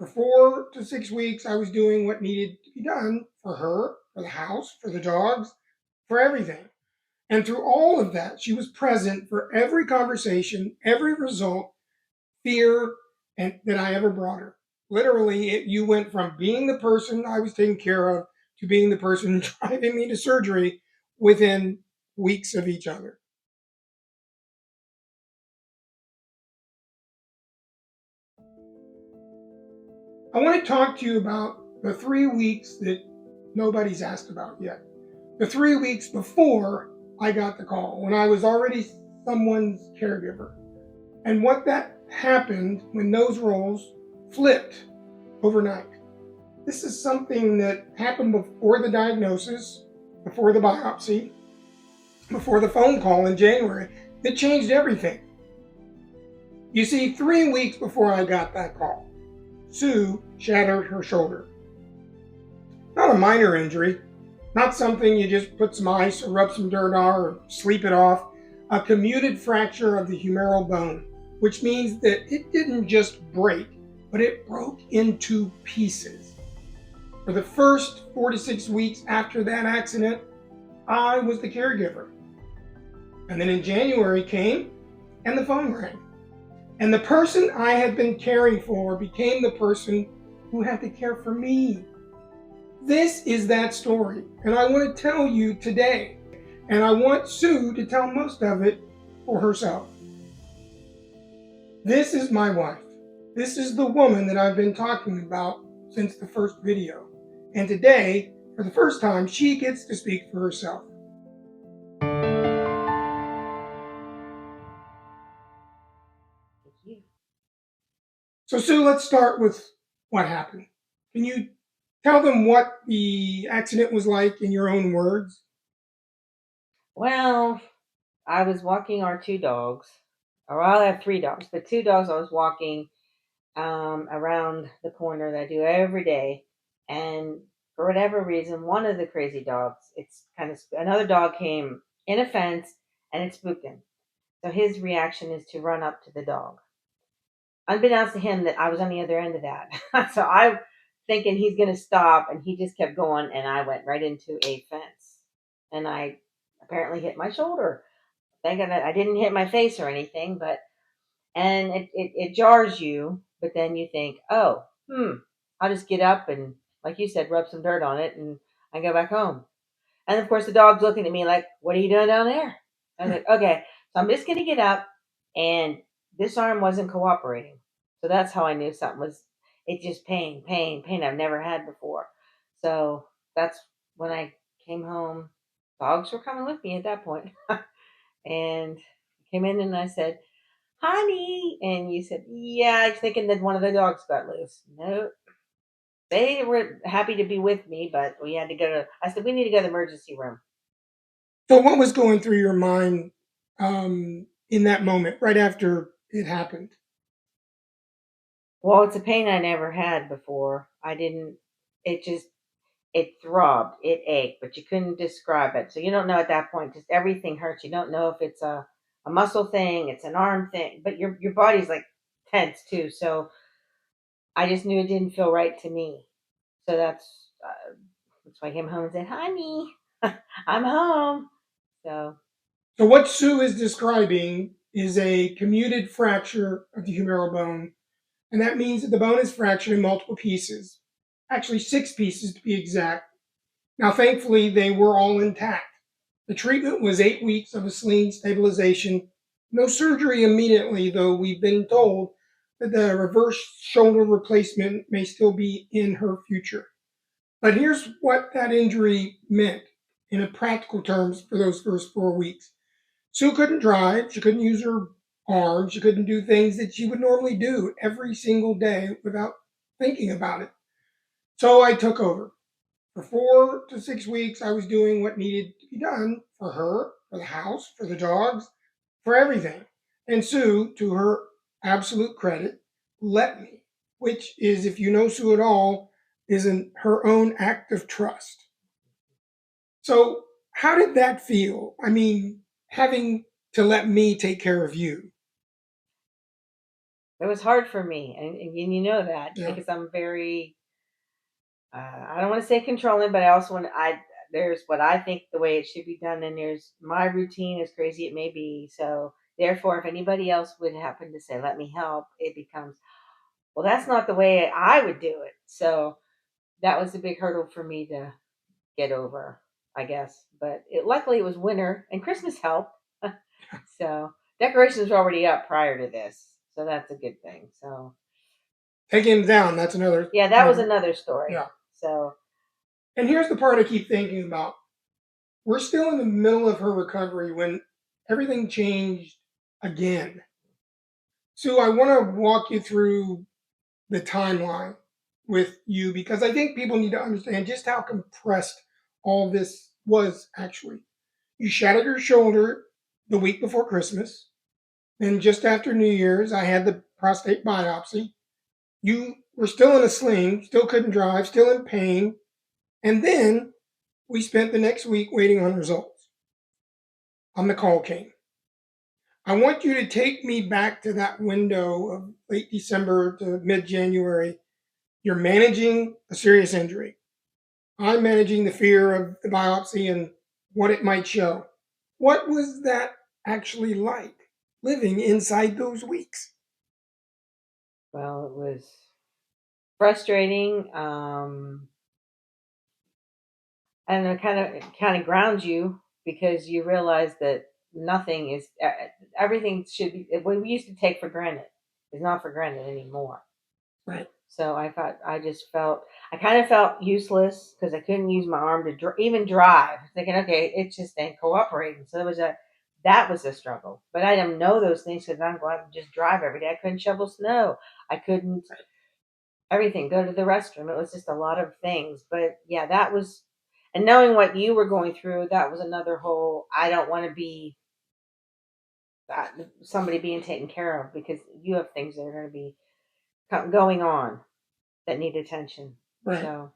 For 4 to 6 weeks, I was doing what needed to be done for her, for the house, for the dogs, for everything. And through all of that, she was present for every conversation, every result, fear, and that I ever brought her. Literally, you went from being the person I was taking care of to being the person driving me to surgery within weeks of each other. I want to talk to you about the 3 weeks that nobody's asked about yet. The 3 weeks before I got the call, when I was already someone's caregiver, and what that happened when those roles flipped overnight. This is something that happened before the diagnosis, before the biopsy, before the phone call in January. It changed everything. You see, 3 weeks before I got that call, Sue shattered her shoulder. Not a minor injury, not something you just put some ice or rub some dirt on or sleep it off. A comminuted fracture of the humeral bone, which means that it didn't just break, but it broke into pieces. For the first 4 to 6 weeks after that accident, I was the caregiver. And then in January came and the phone rang. And the person I had been caring for became the person who had to care for me. This is that story, and I want to tell you today. And I want Sue to tell most of it for herself. This is my wife. This is the woman that I've been talking about since the first video. And today, for the first time, she gets to speak for herself. So Sue, let's start with what happened. Can you tell them what the accident was like in your own words? Well, I was walking our two dogs, or I have three dogs, but two dogs I was walking around the corner that I do every day. And for whatever reason, one of the crazy dogs, it's kind of, another dog came in a fence and it spooked him. So his reaction is to run up to the dog. Unbeknownst to him that I was on the other end of that. So I'm thinking he's going to stop, and he just kept going, and I went right into a fence. And I apparently hit my shoulder. Thank God I didn't hit my face or anything, but and it jars you, but then you think, oh, I'll just get up and, like you said, rub some dirt on it, and I go back home. And of course, the dog's looking at me like, "What are you doing down there?" I was like, "Okay, so I'm just gonna get up," and this arm wasn't cooperating, so that's how I knew something was. It just pain, pain, pain I've never had before. So that's when I came home. Dogs were coming with me at that point, and I came in and I said, "Honey," and you said, "Yeah," I was thinking that one of the dogs got loose. No, they were happy to be with me, but we had to go to. I said, "We need to go to the emergency room." So, what was going through your mind in that moment, right after it happened? Well, it's a pain I never had before. I didn't. It just it throbbed, it ached, but you couldn't describe it. So you don't know at that point. Just everything hurts. You don't know if it's a muscle thing, it's an arm thing, but your body's like tense too. So I just knew it didn't feel right to me. So that's why I came home and said, "Honey, I'm home." So So, what Sue is describing is a comminuted fracture of the humeral bone, and that means that the bone is fractured in multiple pieces, actually 6 pieces to be exact. Now, thankfully, they were all intact. The treatment was 8 weeks of a sling stabilization. No surgery immediately, though we've been told that the reverse shoulder replacement may still be in her future. But here's what that injury meant in a practical terms for those first 4 weeks. Sue couldn't drive, she couldn't use her arms, she couldn't do things that she would normally do every single day without thinking about it. So I took over. For 4 to 6 weeks, I was doing what needed to be done for her, for the house, for the dogs, for everything. And Sue, to her absolute credit, let me, which is, if you know Sue at all, is her own act of trust. So, how did that feel? I mean, having to let me take care of you. It was hard for me, and you know that Yeah. because I'm very, I don't want to say controlling, but I also want there's what I think the way it should be done, and there's my routine, as crazy it may be. So therefore, if anybody else would happen to say, "Let me help," it becomes, well, that's not the way I would do it. So that was a big hurdle for me to get over, I guess. But luckily, it was winter and Christmas helped. So decorations were already up prior to this, so that's a good thing. So Taking him down, that's another. yeah, that was another story. Yeah. So And here's the part I keep thinking about. We're still in the middle of her recovery when everything changed again. Sue, I want to walk you through the timeline with you because I think people need to understand just how compressed all this was actually. You shattered your shoulder the week before Christmas. Then, just after New Year's, I had the prostate biopsy. You were still in a sling, still couldn't drive, still in pain. And then we spent the next week waiting on results. The call came. I want you to take me back to that window of late December to mid January. You're managing a serious injury. I'm managing the fear of the biopsy and what it might show. What was that actually like, living inside those weeks? well, it was frustrating, and it kind of grounds you because you realize that nothing is everything should be what we used to take for granted is not for granted anymore. Right. So I kind of felt useless because I couldn't use my arm to even drive. Thinking, okay, it just ain't cooperating. So that was a struggle. But I didn't know those things because I'm glad to just drive every day. I couldn't shovel snow. I couldn't everything go to the restroom. It was just a lot of things. But yeah, that was, and knowing what you were going through, that was another whole. I don't want to be somebody being taken care of because you have things that are going to be going on that need attention. Right. So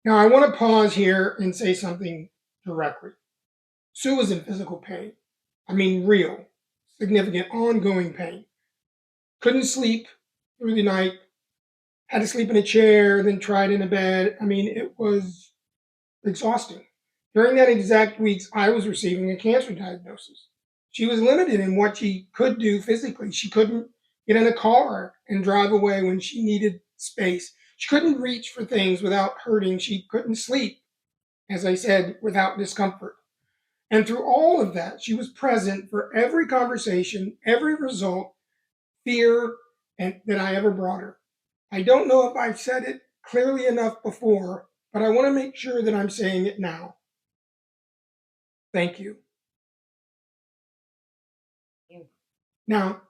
Now, I want to pause here and say something directly. Sue was in physical pain. I mean, real, significant, ongoing pain. Couldn't sleep through the night, had to sleep in a chair, then tried in a bed. I mean, it was exhausting. During that exact weeks, I was receiving a cancer diagnosis. She was limited in what she could do physically. She couldn't get in a car and drive away when she needed space. She couldn't reach for things without hurting. She couldn't sleep, as I said, without discomfort. And through all of that, she was present for every conversation, every result, fear, and that I ever brought her. I don't know if I've said it clearly enough before, but I want to make sure that I'm saying it now. Thank you. yeah. Now,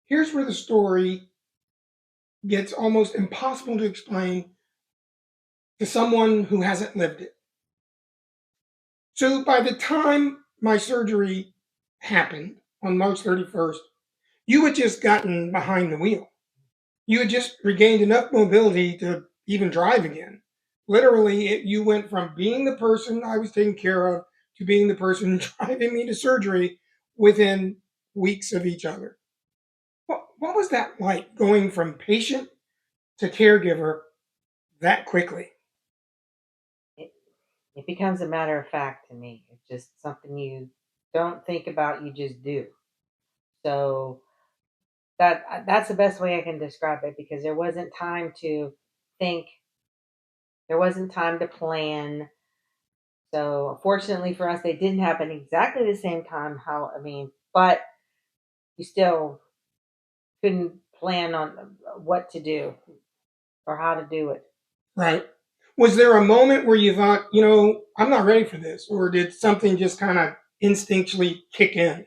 here's where the story gets almost impossible to explain to someone who hasn't lived it. So, by the time my surgery happened on March 31st, you had just gotten behind the wheel. You had just regained enough mobility to even drive again. Literally, you went from being the person I was taking care of to being the person driving me to surgery within weeks of each other. What was that like, going from patient to caregiver that quickly? it, it becomes a matter of fact to me. It's just something you don't think about, you just do. So that's the best way I can describe it because there wasn't time to think, there wasn't time to plan. So fortunately for us, they didn't happen exactly the same time. But you still couldn't plan on what to do or how to do it. Right. Was there a moment where you thought, I'm not ready for this? Or did something just kind of instinctually kick in?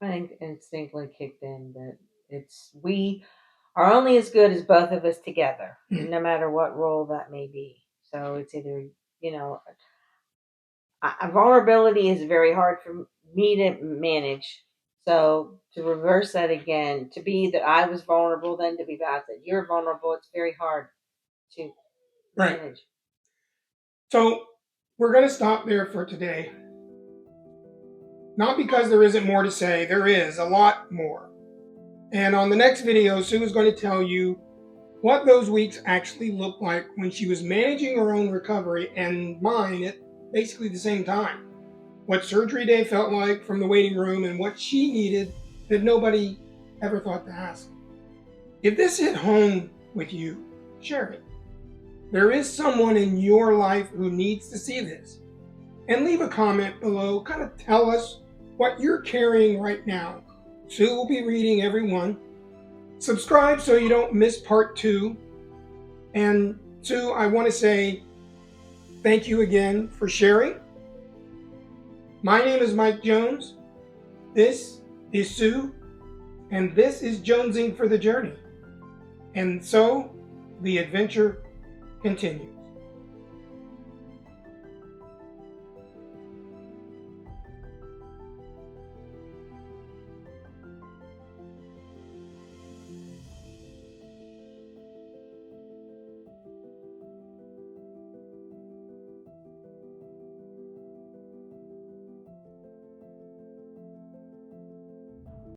I think instinctively kicked in that we are only as good as both of us together, no matter what role that may be. So it's either, you know, vulnerability is very hard for me to manage. So to reverse that again, to be that I was vulnerable, then to be that you're vulnerable, it's very hard to Right. manage. So we're going to stop there for today. Not because there isn't more to say, there is a lot more. And on the next video, Sue is going to tell you what those weeks actually looked like when she was managing her own recovery and mine at basically the same time. What surgery day felt like from the waiting room and what she needed that nobody ever thought to ask. If this hit home with you, share it. There is someone in your life who needs to see this. And leave a comment below, kind of tell us what you're carrying right now. Sue will be reading every one. Subscribe so you don't miss part 2. And Sue, I want to say thank you again for sharing. My name is Mike Jones. This is Sue. And this is Jonesing for the Journey. And so the adventure continues.